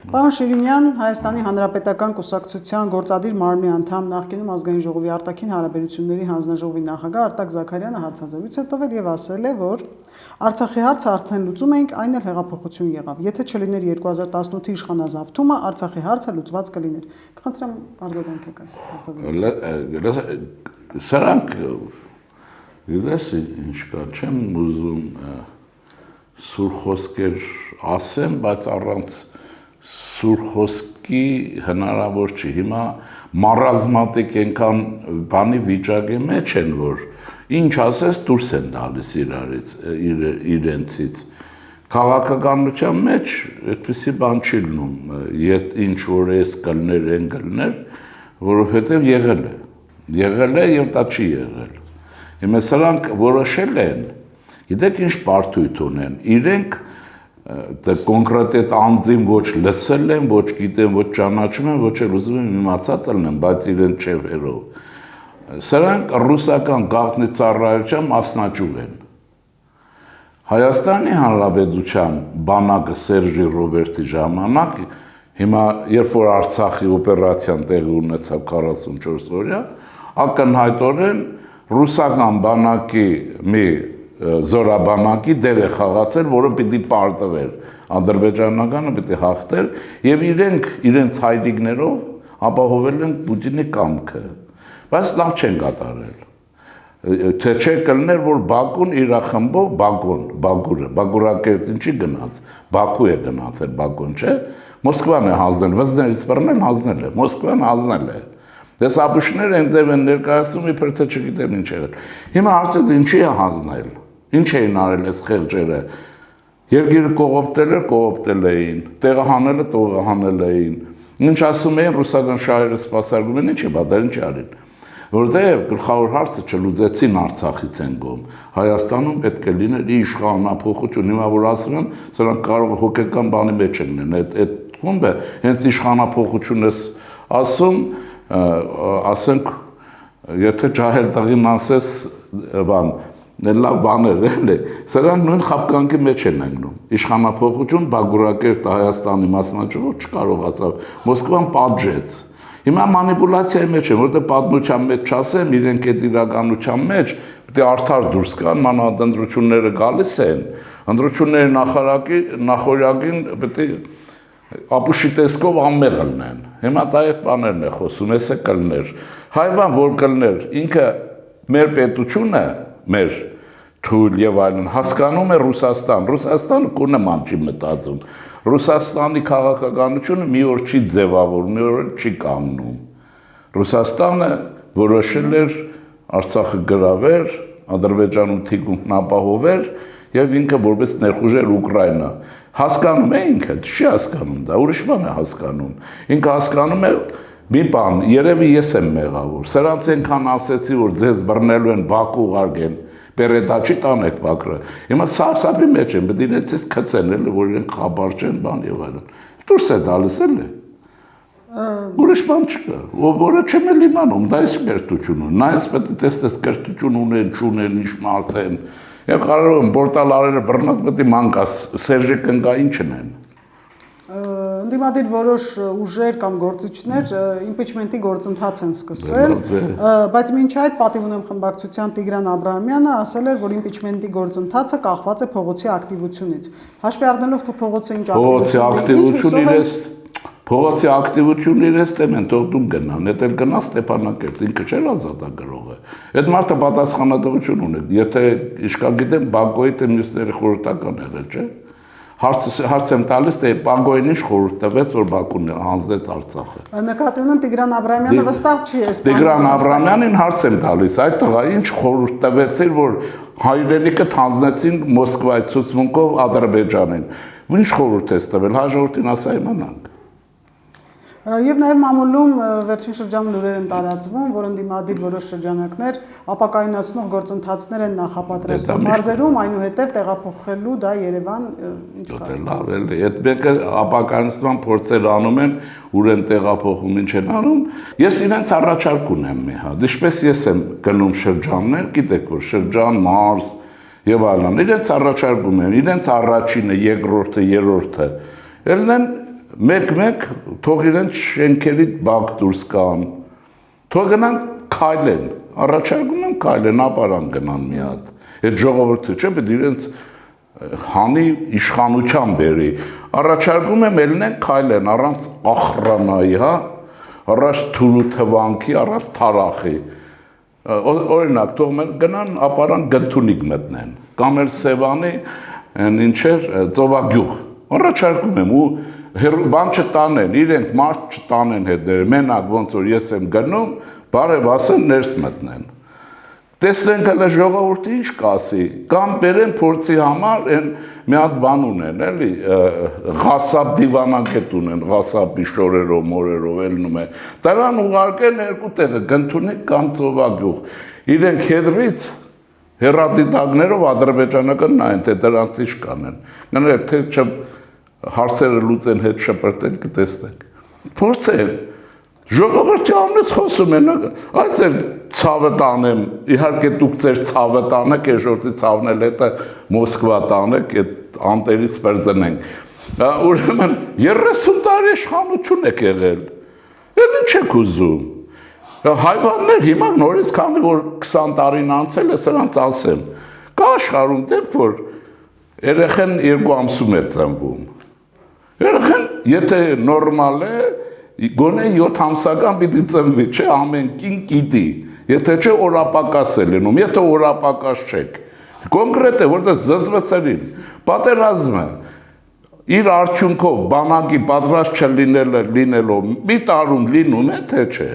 Պարոն Շիրինյան, Հայաստանի Հանրապետական կուսակցության գործադիր մարմնի անդամ, նախկինում ազգային ժողովի արտաքին հարաբերությունների հանձնաժողովի նախագահ Արտակ Զաքարյանը հարցազրույց է տվել եւ ասել է, որ Արցախի հարցը արդեն լուծում էինք, այն էլ հեղափոխություն եղավ։ Եթե չլիներ 2018-ի իշխանազավթումը, Արցախի հարցը լուծված կլիներ։ Կխնդրեմ արձագանքեք այս հարցազրույցին։ Սրանք գիտես ինչ կա, չեմ ուզում սուր խոսքեր ասեմ, բայց առանց սուր խոսքի հնարավոր չի։ Հիմա մարազմատիկ ենքան բանի վիճակի մեջ են, որ ինչ ասես դուրս են տալիս իրենցից։ Քաղաքականության մեջ այդպիսի բան չի լինում, ինչ որ էս կլներ, են կլներ, որովհետև եղել է եւ դա չի եղել։ Հիմա սրանք որոշել են, գիտեք ինչ բարդույթ ունեն, իրենք կոնկրետ այդ անձին ոչ լսել են, ոչ գիտեն, ոչ ճանաչում են, ոչ էլ ուզում են իմացած լինեն, բայց իրեն չէ վերով։ Սրանք ռուսական գաղտնի ծառայության մասնաճյուղ են։ Հայաստանի Հանրապետության բանակը Սերժի Ռոբերտի ժամանակ, հիմա երբ որ Արցախի օպերացիան տեղի ունեցավ 44 օրյա, ակնհայտորեն ռուսական բանակի մի զորաբանակի դեր է խաղացել, որը պիտի պարտվեր, ադրբեջանականը պիտի հաղթեր եւ իրենց հայրիկներով ապահովել են Պուտինի կամքը, բայց լավ չեն կատարել։ Թե չէ կլներ, որ Բաքուն իր խմբով Բագուրակերտին չի գնաց, Բաքու է գնացել, Բաքուն չէ, Մոսկվան է հանձնել, վզներից բռնել հանձնել է, Մոսկվան հանձնել է։ Դες ապուշները այնտեղ են ներկայացնում, իբր թե չգիտեմ ինչ եղել։ Հիմա հարցը ինչի է հանձնել։ Ինչ էին արել այս խեղճերը։ Երկիրը կողոպտել էին, տեղը հանել էին։ Ինչ ասում էին ռուսական շահերը սպասարկում են, ինչ է բադար ինչ արին։ Որտեղ գլխավոր հարցը չլուծեցին Արցախից են գոմ։ Հայաստանում պետք է լիներ իշխանափոխություն, հիմա որ ասում են, սրանք կարող է հոգեկան բանի մեջ են այդ խումբը, հենց իշխանափոխություն է ասում, ասենք, եթե ջահել տղին ասես, բան, լավ բաներ էլի, սրանք նույն խապկանքի մեջ են ընկնում։ Իշխանափոխություն Բագուրակերտը Հայաստանի մասնաճյուղ չկարողացավ, Մոսկվան պատժեց։ Հիմա մանիպուլյացիայի մեջ են, որտեղ պատմության մեջ չասեմ, իրենք այդ իրականության մեջ պետք է արդար դուրս գան, մանավանդ ընտրությունները գալիս են, ընտրությունների նախորյակին պետք է ապուշի տեսքով անմեղ լինեն։ Հիմա դա այդ բաներն է խոսում, էսը կլներ։ Հայվան որ կլներ, ինքը մեր պետությունը, մեր թույլ եւ այլն հասկանում է Ռուսաստանը կունեման չի մտածում։ Ռուսաստանի քաղաքականությունը մի օր չի ձևավորվում, մի օր չի կանգնում։ Ռուսաստանը որոշել էր Արցախը գրավել, Ադրբեջանում թիկունքն ապահովել եւ ինքը որպես ներխուժեր Ուկրաինա։ Հասկանում է ինքը, չի հասկանում դա, ուրիշ բան է հասկանում։ Ինքը հասկանում է մի բան, երևի ես եմ մեղավոր։ Սրանց այնքան ասեցի, որ ձեզ բռնելու են Բաքու ուղարկեն, Պերեդաչի տանեք Բաքրը։ Հիմա սարսափի մեջ են, պետք է իրենցից քցեն, էլի, որ իրենք խաբար չեն, բան եւ այլն։ Դուրս է տալիս էլի։ Ուրիշ բան չկա, որը չեմ էլ իմանում, դա էս կերտությունը։ Նայես պետք է տեսնես կերտություն ունեն, չունեն, ինչ մարդ են։ Եվ կարող եմ բորտալարերը բռնած պետք է մանկաս Սերժի կնկային չնեն։ Ընդդիմադիր որոշ ուժեր կամ գործիչներ իմպիչմենտի գործընթաց են սկսել, բայց մինչ այդ պատիվ ունեմ խմբակցության Տիգրան Աբրահամյանը ասել էր, որ իմպիչմենտի գործընթացը կախված է փողոցի ակտիվությունից։ Հաշվի առնելով, թե փողոցը ինչ Փողոցի ակտիվությունն իրենց տեմ են, թող դու գնան, էդ էլ գնա Ստեփանակերտ, ինքը չէր ազատագրողը։ Այդ մարդը պատասխանատվություն ունի, եթե իշքան գիտեմ, Բաքոյի թե մյուսները խորհրդական եղել, չէ։ Հարց եմ տալիս, թե Բաքոյին ինչ խորհուրդ տվեց, որ Բաքուն հանձնեց Արցախը։ Նկատի ունեմ Տիգրան Աբրահամյանը վստահ չի էս։ Տիգրան Աբրահամյանին հարց եմ տալիս, այդ տղա ինչ խորհուրդ տվեցիր, որ հայրենիքը հանձնեցին Մոսկվայի ցուցմունքով Ադրբեջանին։ Ինչ խորհուրդ ես տվել, հաջորդին ասա իմանանք։ Եվ նաև մամուլում վերջին շրջանում լուրեր են տարածվում, որ ընդդիմադիր որոշ շրջանակներ ապակայունացնող գործընթացներ են նախապատրաստում մարզերում, այնուհետև տեղափոխելու դա Երևան ինչ կա։ Լավ էլի, այդ մեկը ապակայունացման փորձեր անում են, ուր են տեղափոխում, ինչ են անում։ Ես իրենց առաջարկ ունեմ մի հատ, ինչպես ես եմ գնում շրջաններ, գիտեք որ շրջան, մարզ եւ այլն, իրենց առաջարկում եմ, իրենց առաջինը, երկրորդը, երրորդը, ելնեն մեկ թող իրենց շենքերի բակ դուրս կան, թող գնան քայլեն, առաջարկում եմ քայլեն, ապարան գնան մի հատ, այդ ժողովուրդը չէ, պետք իրենց հանի իշխանության բերի, առաջարկում եմ ելնեն քայլեն, առանց ախրանայի, հա, առանց թուրու թվանքի, առանց թարախի, օրինակ, թող մեր գնան ապարան գնդունիկ մտնեն, կամ էլ Սևանի, ինչեր, ծովագյուղ, առաջարկում եմ ու բան չտանեն, իրենք մարդ չտանեն հետները, մենակ ոնց որ ես եմ գնում, բարև ասեն ներս մտնեն։ Տեսնենք հələ ժողովուրդը ինչ կասի, կամ բերեն փորձի համար են մի հատ բան ունեն, էլի, ղասապ դիվանագետ ունեն, ղասապի շորերով, մորերով ելնում է, դրան ուղարկեն երկու տեղը, գնդունիկ կամ ծովագյուղ, իրենք հետրից հեռադիտակներով ադրբեջանական նայեն, թե դրանց ինչ կանեն, գնել թե հարցերը լուծեն հետ շպրտեն կտեսնեք, փորձեն, ժողովրդի անունից խոսում են, այս էլ ցավը տանեմ, իհարկե դուք ձեր ցավը տանեք, եժորտի ցավն էլ հետը Մոսկվա տանեք, այդ անտերից պերձնենք, ուրեմն 30 տարի իշխանություն եք եղել, էլ ինչ եք ուզում, հայվաններ հիմա նորից քանի որ 20 տարին անցել է, սրանց ասեմ, կա աշխարհում դեպք, որ երեխեն 2 ամսում է ծնվում, երեխեն եթե նորմալ է, գոնե 7 ամսական պիտի ծնվի, չէ, ամեն կին գիտի, եթե չէ օրապակաս է լինում, եթե օրապակաս չեք, կոնկրետ է, որտեղ զզվեցերին, պատերազմը, իր արդյունքով բանակի պատրաստ չլինելով, մի տարում լինում է, թե չէ,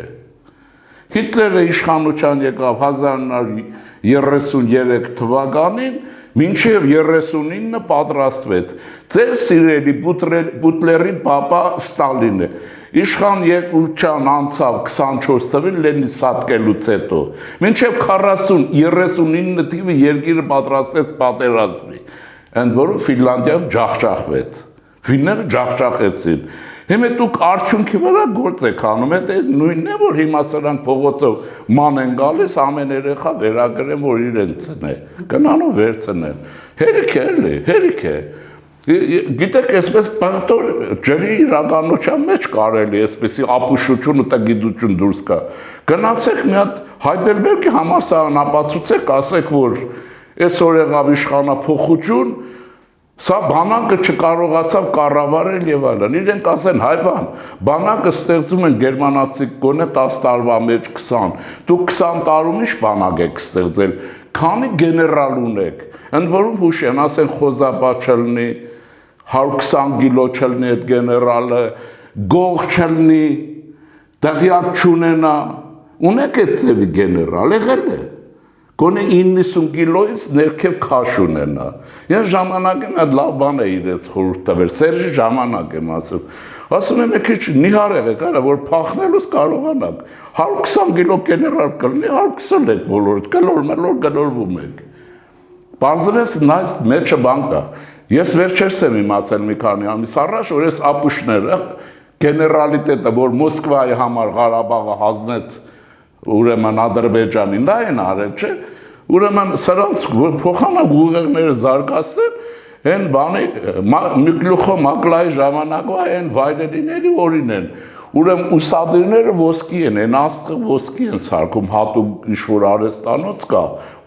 Հիտլերը իշխանության եկավ 1933 թվականին, մինչև 39-ը պատրաստվեց, ձեր սիրելի Բուտլերի պապա Ստալինը, իշխան եկության անցավ 24 թվին Լենին սատկելուց հետո, մինչև 40-39 թվի երկիրը պատրաստեց պատերազմի, ընդ որում Ֆինլանդիան ջախջախվեց, ֆինները ջախջախեցին, հիմա դուք արդյունքի վրա գործ եք անում, դա նույնն է, որ հիմա սրանք փողոցով ման են գալիս, ամեն երեխա վերագրեն, որ իրենցն է, գնան ու վերցնեն, հերիք է էլի, հերիք է, գիտեք, այսպես պղտոր ջրի իրականության մեջ կարելի, այսպեսի ապուշություն ու տգիտություն դուրս կա, գնացեք մի հատ Հայդելբերգի համալսարան ապացուցեք, ասեք, որ այսօր եղավ իշխանափոխություն, սա բանակը չկարողացավ կառավարել եւ այլն, իրենք ասեն հայ բան, բանակը ստեղծում են գերմանացի գոնե 10 տարվա մեջ 20, դուք 20 տարում ինչ բանակ եք ստեղծել, քանի գեներալ ունեք, ընդ որում հուշեն, ասեն խոզապա չլինի, 120 կիլո չլինի այդ գեներալը, գող չլինի, դղյակ չունենա, ունեք այդ ձևի գեներալ, եղել է, գոնե 90 կիլոից ներքև քաշ ունենա, ես ժամանակին այդ լավ բան է իրենց խորհուրդ տվել, Սերժի ժամանակ եմ ասում եմ մի քիչ նիհար եղեք, արա, որ փախնելուց կարողանաք, 120 կիլո գեներալ կլինի, 120 եք բոլորդ, գլոր գլորվում եք, պարզվեց նայց մեջը բան կա, ես վերջերս եմ իմացել մի քանի ամիս առաջ, որ ես ապուշները, գեներալիտետը, որ Մոսկվայի համար Ղարաբաղը հանձնեց ուրեմն Ադրբեջանին, դա են արել, չէ, ուրեմն սրանց փոխանակ ուղեղները զարգացնեն, են բանի, Միկլուխո Մակլայի ժամանակվա են վայրերիների օրին են, ուրեմն ուսադիրները ոսկի են աստղը ոսկի են սարքում, հատուկ ինչ-որ արհեստանոց կա,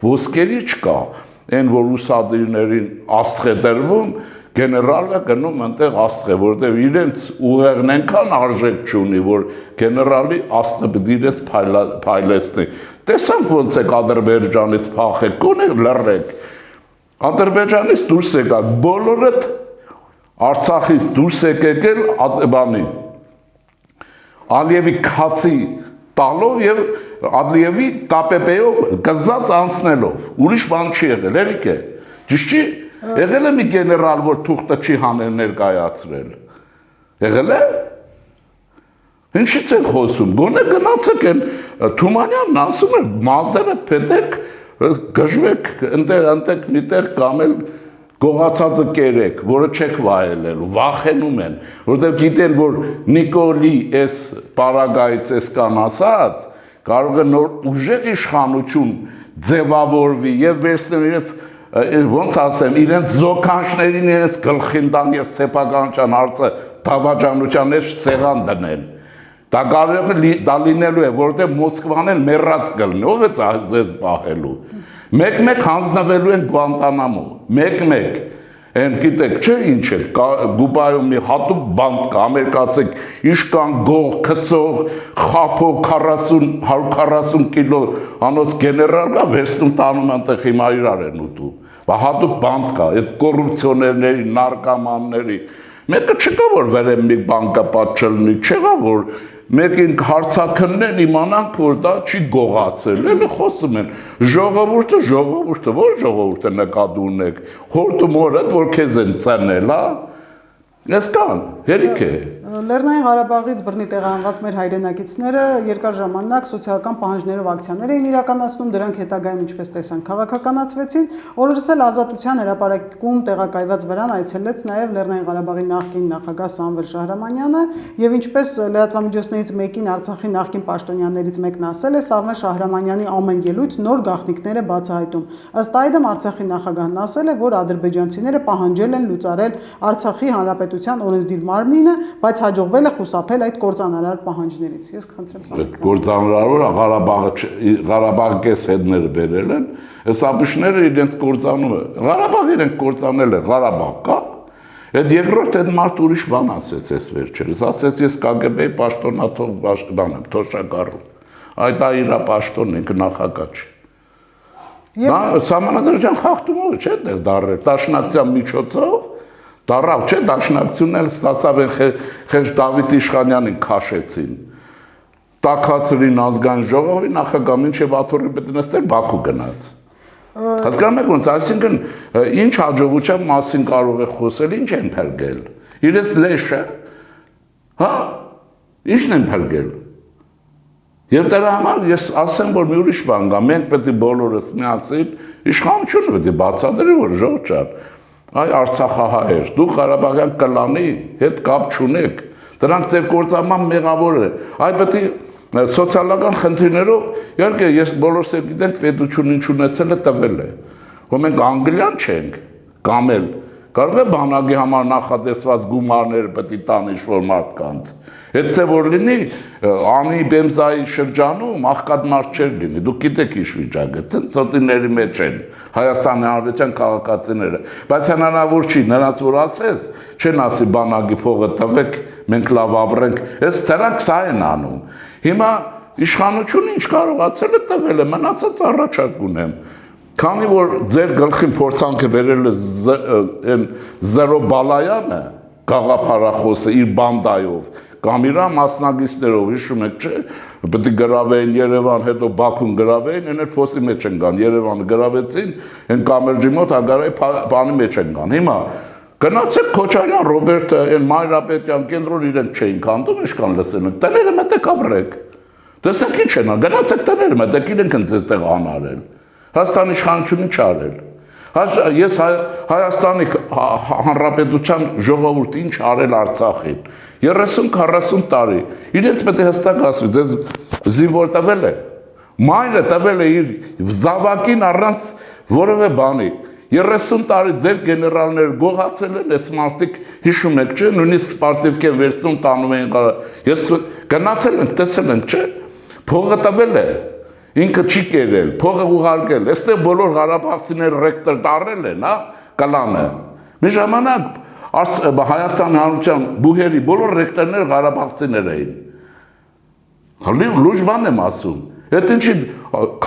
ոսկերի չկա, են որ ուսադիրներին աստղ է դրվում, գեներալը գնում ընտեղ աստղ է, որտեղ իրենց ուղեղն ենքան արժեք չունի, որ գեներալի աստղը պիտի իրենց փայլեցնի, տեսանք ոնց եք Ադրբեջանից փախեք, գոնե լռեք, Ադրբեջանից դուրս եկաք, բոլորդ Արցախից դուրս եկել բանի, Ալիևի քացի տալով և Ալիևի տապեպեով գզած անցնելով, ուրիշ բան չի եղել, երիք է, ճիշտ չի, եղել է մի գեներալ, որ թուղթը չի հանել ներկայացրել, եղել է, ինչից են խոսում, գոնե գնացեք են, Թումանյանն ասում է, մազերը պետեք, գժվեք, ընտեք միտեղ կամել գողացածը կերեք, որը չեք վայելելու, վախենում են, որտեղ գիտեն, որ Նիկոլի այս պարագայից այս կան ասած, կարող է նոր ուժեղ իշխանություն ձևավորվի և վերցնեն իրենց, ոնց ասեմ, իրենց զոքանչներին իրենց գլխին տան և սեփականության հարցը դավաճանության մեջ սեղան դնեն։ Դա կարող է դա լինելու է, որովհետև Մոսկվան էլ մեռած կլինի, ով է ձեզ պահելու։ Մեկ-մեկ հանձնվելու են Գուանտանամո, մեկ-մեկ։ Են գիտեք, չէ՞ ինչ է, Գուբայում մի հատուկ բանտ կա, ամերիկացիք իշկան գող, քծող, խափող 40-140 կիլո անոց գեներալ կա, վերցնում տանում անտեղ հիմա իրար են ուտում։ Բա հատուկ բանտ կա, այդ կոռուպցիոներների, նարկոմանների։ Մեկը չկա որ վերեմ մի բան կա պատճելնի, չեղա որ մեկին հարցաքննեն իմանանք որ դա չի գողացել, էլի խոսում են ժողովուրդը, որ ժողովուրդը նկատի ունեք, հորտու մորը որ քեզ են ծնել, հա։ Ես կան, հերիք է։ Լեռնային Ղարաբաղից բռնի տեղահանված մեր հայրենակիցները երկար ժամանակ սոցիալական պահանջներով ակցիաներ էին իրականացնում, դրանք հետագայում ինչպես տեսանք քաղաքականացվեցին, օրերս էլ Ազատության հրապարակում տեղակայված վրան այցելեց նաև Լեռնային Ղարաբաղի նախկին նախագահ Սամվել Շահրամանյանը, եւ ինչպես լրատվամիջոցներից մեկին Արցախի նախկին պաշտոնյաներից մեկն ասել է, Սամվել Շահրամանյանի ամեն ելույթ նոր գաղտնիքներ է բացահայտում։ Ըստ այդմ Արցախի նախագահն ասել է, որ ադրբեջանցիները պահանջել են լուծարել Արցախի հանրապետության օրենսդիր մարմինը, բայց հաջողվել է խուսափել այդ կործանարար պահանջներից։ Ես խնդրեմ այդ կործանարարը Ղարաբաղի կեսհետները բերել են, այս ապիշները իրենց կործանում է։ Ղարաբաղը իրենք կործանել է, Ղարաբաղ կա։ Այդ երկրորդ այդ մարդ ուրիշ բան ասեց այս վերջերս, ասեց ես KGB-ի պաշտոնաթող բան եմ, թոշակառու։ Այդ է իր պաշտոնն ինքը նախագահ չի։ Նա Սահմանադրության խախտումով չէ դեռ դարել, դաշնակցության միջոցով դարավ, չէ, դաշնակցությունն էլ ստացավ են խեղճ Դավիթ Իշխանյանին քաշեցին։ Տաքացրին ազգային ժողովի նախագահ մինչև Աթոռի պետք է նստել Բաքու գնաց։ Հասկանում եք ոնց, այսինքն ինչ հաջողության մասին կարող է խոսել, ինչ են փրկել։ Իրենց լեշը, հա, ինչն են փրկել։ Եվ դրա համար ես ասեմ, որ մի ուրիշ բան կա, մենք պետք է բոլորս միասին իշխանությունը պետք է բացատրի, որ ժողովուրդ այ Արցախահայեր, դուք Ղարաբաղյան կլանի հետ կապ չունեք, դրանք ձեր կործանման մեղավոր է, այ պետք է սոցիալական խնդիրներով, իհարկե ես բոլորս էլ գիտենք պետություն ինչ ունեցել է տվել է, որ մենք անգլիան չենք, կամ էլ կարող է բանակի համար նախատեսված գումարները պետք է տան ինչ-որ մարդկանց, հետ թե որ լինի անի բեմզայի շրջանում աղքատ մարդ չէր լինի, դուք գիտեք ինչ վիճակը, ծոտիների մեջ են Հայաստանի Հանրապետության քաղաքացիները, բայց հնարավոր չի նրանց որ ասես, չեն ասի բանակի փողը տվեք, մենք լավ ապրենք, այս սրանք սա են անում։ Հիմա իշխանությունը ինչ կարողացել է տվել է, մնացած առաջարկ ունեմ։ Քանի որ ձեր գլխին փորձանքը վերել է այն Զերո Բալայանը, գաղափարախոսը իր բանդայով, կամ իր մասնագետներով, հիշում եք, չէ՞, պետք է գրավեին Երևան, հետո Բաքուն գրավեին, այն էլ փոսի մեջ են գան, Երևանը գրավեցին, այն կամերջի մոտ հագարայի բանի մեջ են գան։ Հիմա գնացեք Քոչարյան, Ռոբերտը, այն Մանրապետյան կենտրոն իրենք չէին քանդում, իշքան լսել են, տները մտեք ապրեք։ Տեսեք ինչ են, գնացեք տները մտեք, իրենք են ձեզ տեղ անարել։ Հայաստանի իշխանությունը չարել։ Ես Հայաստանի Հանրապետության ժողովուրդը ինչ արել Արցախին 30-40 տարի, իրենց պետք է հստակ ասվի, ձեզ զինվոր տվել է, մայրը տվել է իր զավակին առանց որևէ բանի, 30 տարի ձեր գեներալները գողացել են, այս մարդիկ հիշում եք, չէ, նույնիսկ սպարտիվք են վերցնում տանում էին կարա, ես գնացել ենք, տեսել ենք, չէ, փողը տվել է, ինքը չի կերել, փողը ուղարկել, այստեղ բոլոր ղարաբաղցիները ռեկտոր տարել են, հա, կլանը, մի ժամանակ Հայաստանի Հանրության բուհերի բոլոր ռեկտորները ղարաբաղցիներ էին, լուրջ բան եմ ասում, այդ ինչի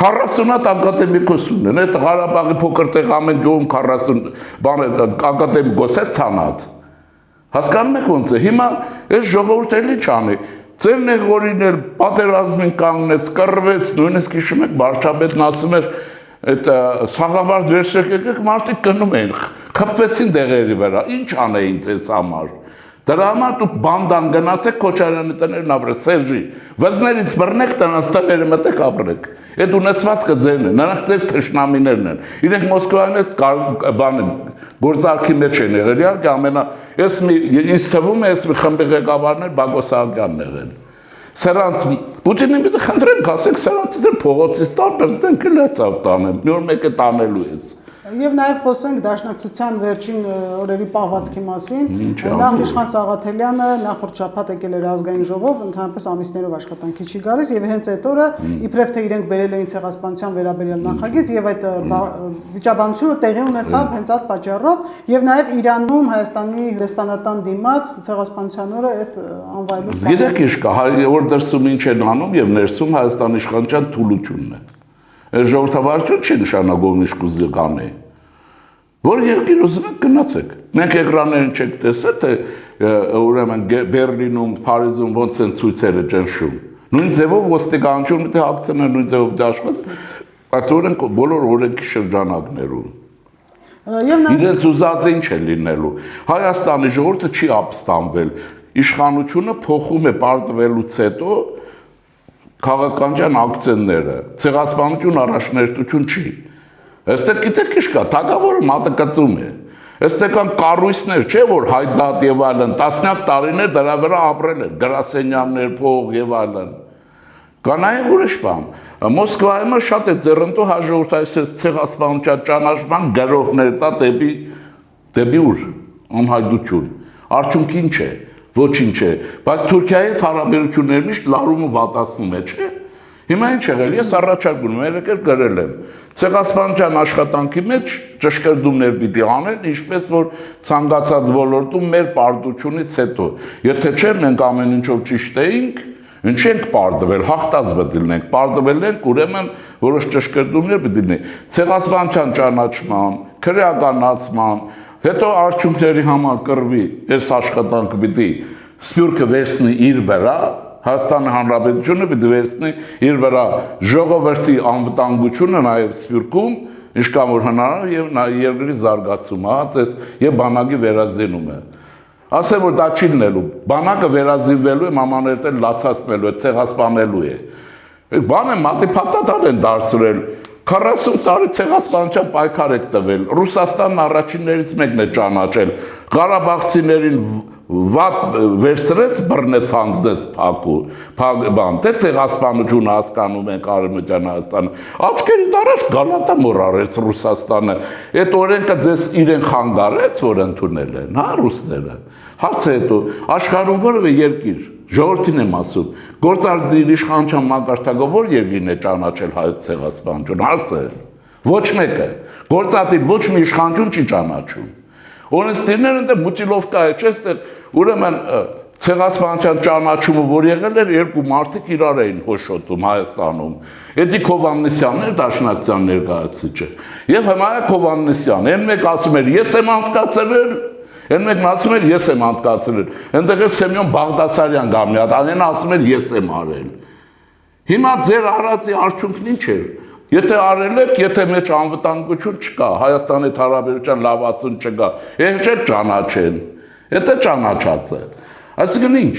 40-ատ ակադեմիկոս ունեն, այդ Ղարաբաղի փոքր տեղ ամեն գյուղում 40 ակադեմիկոս է ցանած, հասկանում եք ոնց է, հիմա այս ժողովուրդը էլի չանի, ձեր նեղորին էլ պատերազմին կանգնեց, կռվեց, նույնիսկ հիշում եք վարչապետն ասում էր, այդ Սաղավարտ վերջերք եկեք մարդիկ գնում էին, խփվեցին դեղերի վրա, ինչ անեին ձեզ համար։ Դրա համար դուք բանդան գնացեք Քոչարյանի տներն ապրեք, Սերժի, վզներից բռնեք տնած տները մտեք ապրեք։ Այդ ունեցվածքը ձերն է, նրանք ձեր թշնամիներն են։ Իրենք Մոսկվայում այդ բանը գործարքի մեջ են եղել, իհարկե ինձ թվում է, այս մի խմբի ղեկավարներ Բակո Սահակյանն եղել։ Սրանց Պուտինին պիտի խնդրենք, ասենք սրանց դեր փողոցից տան, պրեզիդենտը լեցավ տանեմ, մի օր մեկը տանելու ես։ Եվ նաև խոսենք Դաշնակցության վերջին օրերի պահվածքի մասին։ Նախ Իշխան Սաղաթելյանը նախորդ շաբաթ եկել էր ազգային ժողով, ընդհանրապես ամիսներով աշխատանքի չի գալիս, եւ հենց այդ օրը իբրև թե իրենք բերել էին ցեղասպանության վերաբերյալ նախագիծ, եւ այդ վիճաբանությունը տեղի ունեցավ հենց այդ պատճառով, եւ նաև Իրանում Հայաստանի դեսպանատան դիմաց ցեղասպանության օրը այդ անվայելուց։ Գիտեք ինչ կա, որ դրսում ինչ են անում եւ ներսում Հայաստանի իշխանության թուլությունն է։ Ժողովրդավարություն չի նշանակում ինչ կուզի կանի։ Որ երկիր ուզում եք գնացեք։ Մենք էկրաններին չեք տեսել, թե ուրեմն Բերլինում, Փարիզում ոնց են ցույցերը ճնշում։ Նույն ձևով ոստիկանություն միտի հագցնել, նույն ձևով դաշնակ, այդ օրենք բոլոր օրենքի շրջանակներում։ Իրենց ուզած ինչ է լինելու։ Հայաստանի ժողովուրդը չի ապստամբել։ Իշխանությունը փոխում է պարտվելուց հետո քաղաքական ակցենտները, ցեղասպանություն առաջնորդություն չի։ Այստեղ գիտեք ինչ կա, թագավորը մատը կծում է։ Այստեղ կան կառույցներ, չէ՞ որ հայդատ եւ այլն, տասնյակ տարիներ դրա վրա ապրել են, գրասենյակներ, փող եւ այլն։ Կանայք ուրիշ բան։ Մոսկվայում շատ է ձեռնտու հաջորդ այսպես ցեղասպանության ճանաչման գրողներ տա դեպի ուր անհայտություն։ Արդյունքը ինչ է։ Ոչինչ է, բայց Թուրքիայի հետ հարաբերությունները միշտ լարում ու վատացնում է, չէ՞։ Հիմա ինչ եղել, ես առաջարկում եմ, երեք գրել եմ, ցեղասպանության աշխատանքի մեջ ճշգրտումներ պիտի անեն, ինչպես որ ցանկացած ոլորտում մեր պարտությունից հետո։ Եթե չէ, մենք ամեն ինչով ճիշտ էինք, ինչ ենք պարտվել, հաղթած պետք լինենք, պարտվել ենք, ուրեմն որոշ ճշգրտումներ պիտի լինեն։ Ցեղասպանության ճանաչման, քրեականացման, հետո արդյունքների համար կռվի, այս աշխատանքը պիտի Սփյուռքը վերցնի իր վրա, Հայաստանի Հանրապետությունը պիտի վերցնի իր վրա ժողովրդի անվտանգությունը նաև Սփյուռքում, ինչքան որ հնարավոր եւ երկրի զարգացումը, այս եւ բանակի վերազինումը։ Ասեմ որ դա չի լինելու, բանակը վերազինվելու է, մամաներտել լացացնելու է, ցեղասպանելու է։ Բանը մատի փաթաթան են դարձրել 40 տարի ցեղասպանության պայքար եք տվել, Ռուսաստանն առաջիններից մեկն է ճանաչել, Ղարաբաղցիներին վատ վերցրեց, բռնեց, հանձնեց բան, թե ցեղասպանությունը հասկանում ենք Արևմտյան Հայաստանը, աչքերիդ առաջ գալատա մոռարեց Ռուսաստանը, այդ օրենքը ձեզ իրեն խանգարեց, որ ընդունել են, հա, ռուսները, հարցը հետո, աշխարհում որևէ երկիր, ժողովրդին եմ ասում, գործադիր իշխանության մակարդակը որ երկիրն է ճանաչել հայոց ցեղասպանություն, հարցը, ոչ մեկը, գործադիր ոչ մի իշխանություն չի ճանաչում, օրենսդիրները ընդ մուտիլովկա է, չէ՞, այստեղ ուրեմն ցեղասպանության ճանաչումը որ եղել էր երկու մարդիկ իրար էին հոշոտում Հայաստանում։ Էդիկ Հովհաննիսյանն էր Դաշնակցության ներկայացուցիչը։ Եվ Հմայակ Հովհաննիսյանը, այն մեկ ասում էր ես եմ անցկացրել, այն մեկն ասում էր ես եմ անցկացրել։ Այնտեղ է Սեմյոն Բաղդասարյան գա մի հատ, այն ասում էր ես եմ արել։ Հիմա ձեր արածի արդյունքն ինչ էր։ Եթե արել եք, եթե մեջ անվտանգություն չկա, Հայաստանի հետ հարաբերության լավացում չկա, չէ ճանաչեն։ Դա ճանաչած է։ Այսինքն ինչ,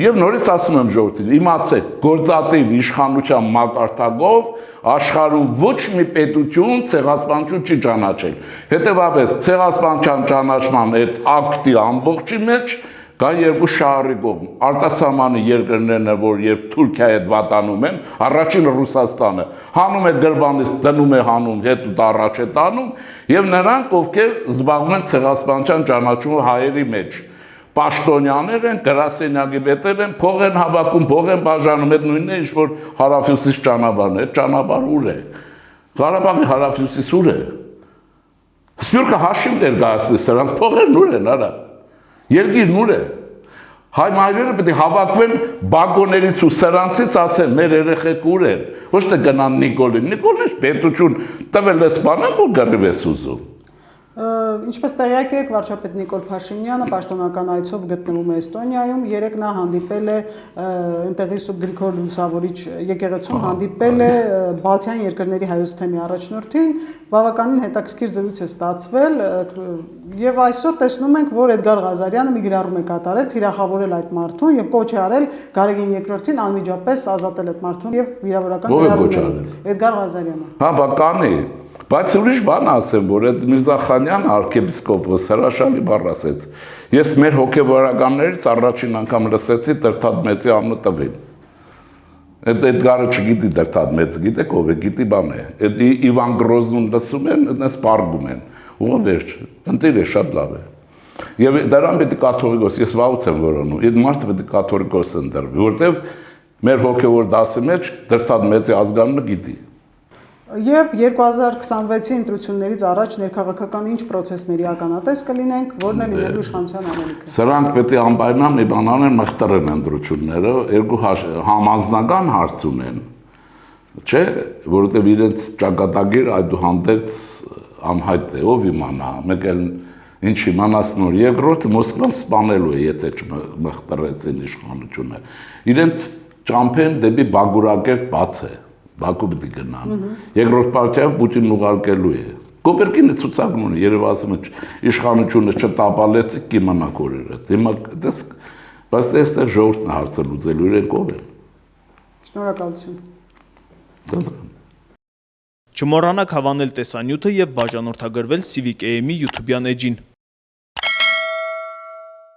եւ նորից ասում եմ ժողովրդին, իմացեք, գործադիր իշխանության մակարդակով աշխարհում ոչ մի պետություն ցեղասպանություն չի ճանաչել։ Հետևաբար ցեղասպանության ճանաչման այդ ակտի ամբողջի մեջ կան երկու շահառի կողմ։ Արտասահմանի երկրներն են, որ երբ Թուրքիայի հետ վատանում են, առաջինը Ռուսաստանը, հանում է գրբանից, դնում է հանում, հետո առաջ է տանում, եւ նրանք, ովքեր զբաղվում են ցեղասպանության ճանաչումը հայերի մեջ։ Պաշտոնյաներ են, գրասենյակի պետեր են, փող են հավաքում, փող են բաժանում, այդ նույնն է, ինչ որ հարավհյուսիս ճանապարհն է, այդ ճանապարհը ուր է։ Ղարաբաղի հարավհյուսիս ուր է։ Սփյուռքը հաշիվ ներկայացնի սրանց փողերն ուր են, արա։ Երկիրն ուր է։ Հայ մայրերը պետք է հավաքվեն բագոներից ու սրանցից ասեն մեր երեխեք ուր են։ Ոչ թե գնան Նիկոլին։ Նիկոլն է պետություն տվել է սպանակ ու գռիվ է ուզում։ Ինչպես տեղյակ եք, վարչապետ Նիկոլ Փաշինյանը պաշտոնական այցով գտնվում է Էստոնիայում, երեկ նա հանդիպել է այնտեղի Սուրբ Գրիգոր Լուսավորիչ եկեղեցում, հանդիպել է Բալթյան երկրների հայոց թեմի առաջնորդին, բավականին հետաքրքիր զրույց է ստացվել, եւ այսօր տեսնում ենք, որ Էդգար Ղազարյանը մի գրառում է կատարել, թիրախավորել այդ մարդուն եւ կոչ է արել Գարեգին II-ին անմիջապես ազատել այդ մարդուն եւ վիրավորական գրառում Էդգար Ղազարյանը։ Հա, բականի Բայց ուրիշ բան ասեմ, որ այդ Միրզախանյան արքեպիսկոպոս հրաշալի բառ ասեց։ Ես մեր հոգևորականներից առաջին անգամ լսեցի Տրթատ մեծի անունը տվին։ Այդ Էդգարը չգիտի դրտած մեծ գիտեք ով է, գիտի բան է։ Այդ Իվան Գրոզնուն լսում են, այդպես պարգում են։ Ու վերջ, ընտիր է շատ լավ է։ Եվ դրան պետք է կաթողիկոս, ես վաղուց եմ որոնում, այդ մարդը պետք է կաթողիկոս ընտրվի, որտեվ մեր հոգևոր դասի մեջ դրտած մեծ ազգանունը գիտի։ Եվ 2026-ի ընտրություններից առաջ ներքաղաքական ինչ պրոցեսների ականատես կլինենք, որն է լինելու իշխանության անելիքը։ Սրանք պետք է անպայման մի բան անեն, մխտրեն ընտրությունները, երկու համանձնական հարց ունեն, չէ, որովհետև իրենց ճակատագիր այդուհանդերձ անհայտ է, ով իմանա, մեկ էլ ինչ իմանաս նոր, երկրորդը Մոսկվան սպանելու է, եթե չմխտրեցին իշխանությունը։ Իրենց ճամփեն դեպի Բագուրակերտ բաց է։ Բաքու պետք է գնան։ Երկրորդ պարտիայով Պուտինն ուղարկելու է։ Կոպերկինը ցուցակն ունի, երևացում է իշխանությունը չտապալեցի կիմանաք օրերը։ Հիմա դες բայց այստեղ ժողովուրդն հարցը լուծելու իրենք ով են։ Շնորհակալություն։ Չմոռանաք հավանել տեսանյութը եւ բաժանորդագրվել Civic AM-ի YouTube-յան էջին։